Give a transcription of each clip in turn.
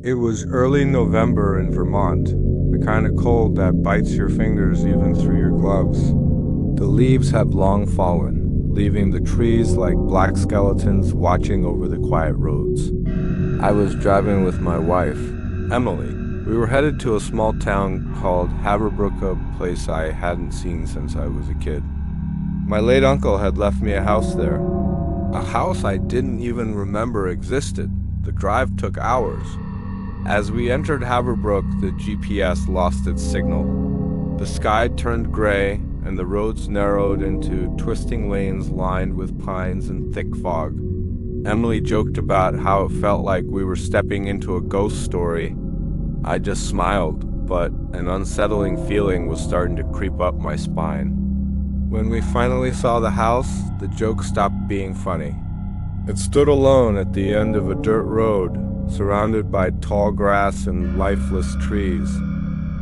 It was early November in Vermont, the kind of cold that bites your fingers even through your gloves. The leaves had long fallen, leaving the trees like black skeletons watching over the quiet roads. I was driving with my wife, Emily. We were headed to a small town called Haverbrook, a place I hadn't seen since I was a kid. My late uncle had left me a house there, a house I didn't even remember existed. The drive took hours. As we entered Haverbrook, the GPS lost its signal. The sky turned gray, and the roads narrowed into twisting lanes lined with pines and thick fog. Emily joked about how it felt like we were stepping into a ghost story. I just smiled, but an unsettling feeling was starting to creep up my spine. When we finally saw the house, the joke stopped being funny. It stood alone at the end of a dirt road, surrounded by tall grass and lifeless trees.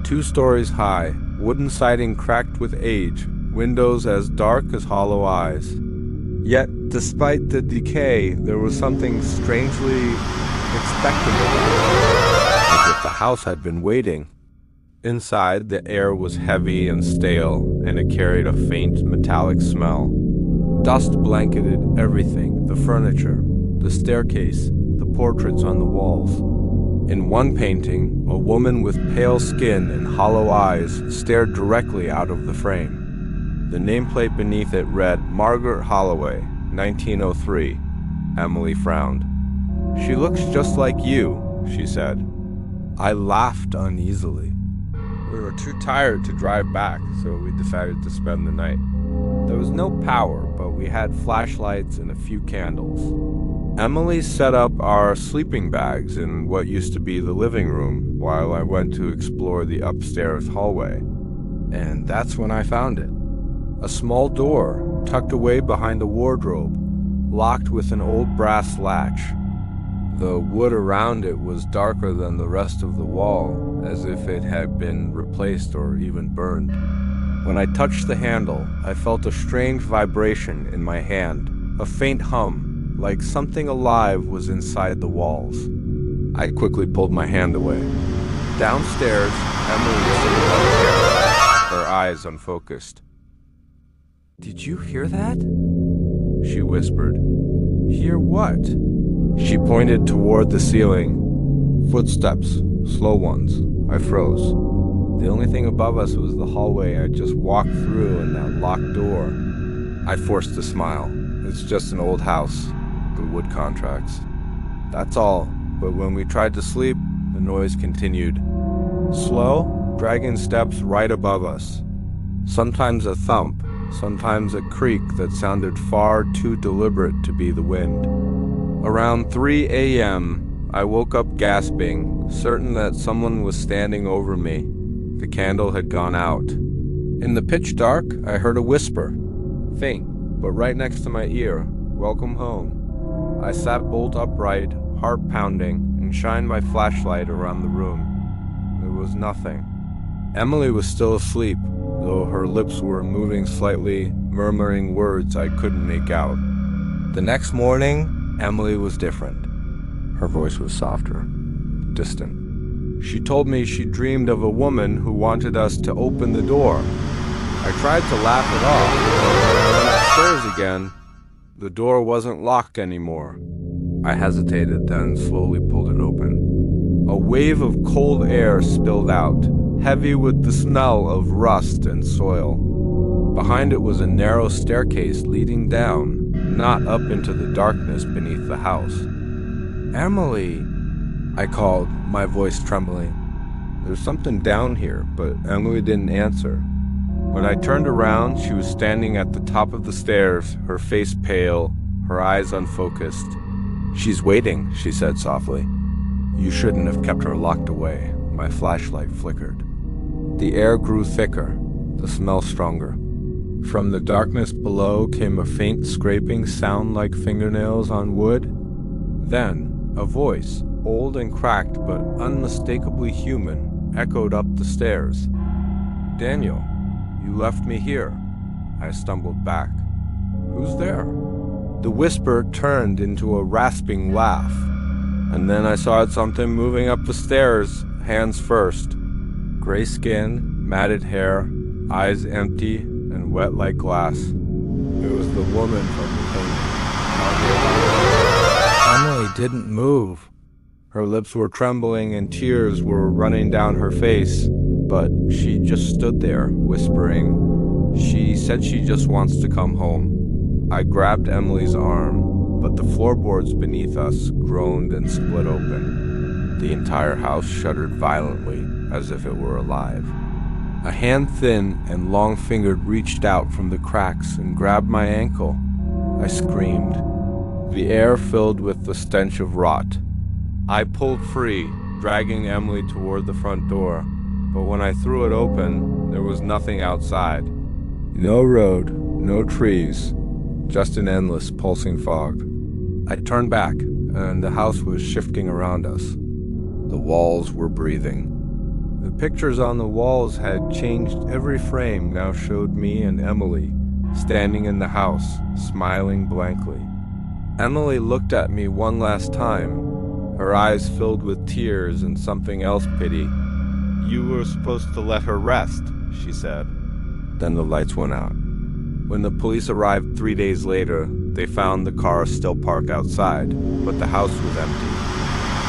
2 stories high, wooden siding cracked with age, windows as dark as hollow eyes. Yet, despite the decay, there was something strangely expectable about it, as if the house had been waiting. Inside, the air was heavy and stale, and it carried a faint metallic smell. Dust blanketed everything, the furniture, the staircase, the portraits on the walls. In one painting, a woman with pale skin and hollow eyes stared directly out of the frame. The nameplate beneath it read, "Margaret Holloway, 1903. Emily frowned. "She looks just like you," she said. I laughed uneasily. We were too tired to drive back, so we decided to spend the night. There was no power, but we had flashlights and a few candles. Emily set up our sleeping bags in what used to be the living room, while I went to explore the upstairs hallway. And that's when I found it. A small door, tucked away behind a wardrobe, locked with an old brass latch. The wood around it was darker than the rest of the wall, as if it had been replaced or even burned. When I touched the handle, I felt a strange vibration in my hand, a faint hum, like something alive was inside the walls. I quickly pulled my hand away. Downstairs, Emily was sitting on a chair, her eyes unfocused. "Did you hear that?" she whispered. "Hear what?" She pointed toward the ceiling. Footsteps, slow ones. I froze. The only thing above us was the hallway I just walked through and that locked door. I forced a smile. It's just an old house, the wood contracts. That's all, but when we tried to sleep, the noise continued. Slow, dragging steps right above us. Sometimes a thump, sometimes a creak that sounded far too deliberate to be the wind. Around 3 a.m., I woke up gasping, certain that someone was standing over me. The candle had gone out. In the pitch dark, I heard a whisper. Faint, but right next to my ear. "Welcome home." I sat bolt upright, heart pounding, and shined my flashlight around the room. There was nothing. Emily was still asleep, though her lips were moving slightly, murmuring words I couldn't make out. The next morning, Emily was different. Her voice was softer, distant. She told me she dreamed of a woman who wanted us to open the door. I tried to laugh it off, but when I went upstairs again, the door wasn't locked anymore. I hesitated, then slowly pulled it open. A wave of cold air spilled out, heavy with the smell of rust and soil. Behind it was a narrow staircase leading down, not up into the darkness beneath the house. "Emily," I called, my voice trembling. There's something down here, but Emily didn't answer. When I turned around, she was standing at the top of the stairs, her face pale, her eyes unfocused. "She's waiting," she said softly. "You shouldn't have kept her locked away." My flashlight flickered. The air grew thicker, the smell stronger. From the darkness below came a faint scraping sound like fingernails on wood. Then, a voice, old and cracked but unmistakably human, echoed up the stairs. "Daniel, you left me here." I stumbled back. "Who's there?" The whisper turned into a rasping laugh. And then I saw something moving up the stairs, hands first. Gray skin, matted hair, eyes empty and wet like glass. It was the woman from the painting. Emily didn't move. Her lips were trembling and tears were running down her face, but she just stood there, whispering. She said she just wants to come home. I grabbed Emily's arm, but the floorboards beneath us groaned and split open. The entire house shuddered violently, as if it were alive. A hand thin and long-fingered reached out from the cracks and grabbed my ankle. I screamed. The air filled with the stench of rot. I pulled free, dragging Emily toward the front door, but when I threw it open, there was nothing outside. No road, no trees, just an endless pulsing fog. I turned back, and the house was shifting around us. The walls were breathing. The pictures on the walls had changed. Every frame now showed me and Emily, standing in the house, smiling blankly. Emily looked at me one last time, her eyes filled with tears and something else pity. "You were supposed to let her rest," she said. Then the lights went out. When the police arrived 3 days later, they found the car still parked outside, but the house was empty.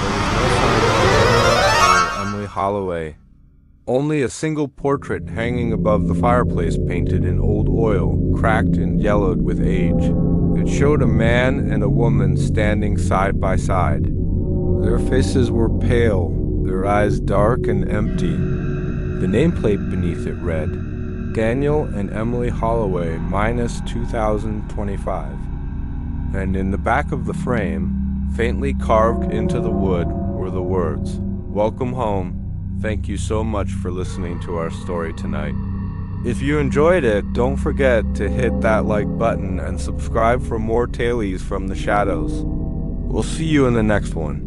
There was no sign of Emily Holloway. Only a single portrait hanging above the fireplace painted in old oil, cracked and yellowed with age. It showed a man and a woman standing side by side. Their faces were pale, their eyes dark and empty. The nameplate beneath it read, Daniel and Emily Holloway, minus 2025. And in the back of the frame, faintly carved into the wood, were the words, "Welcome home. Thank you so much for listening to our story tonight." If you enjoyed it, don't forget to hit that like button and subscribe for more tales from the shadows. We'll see you in the next one.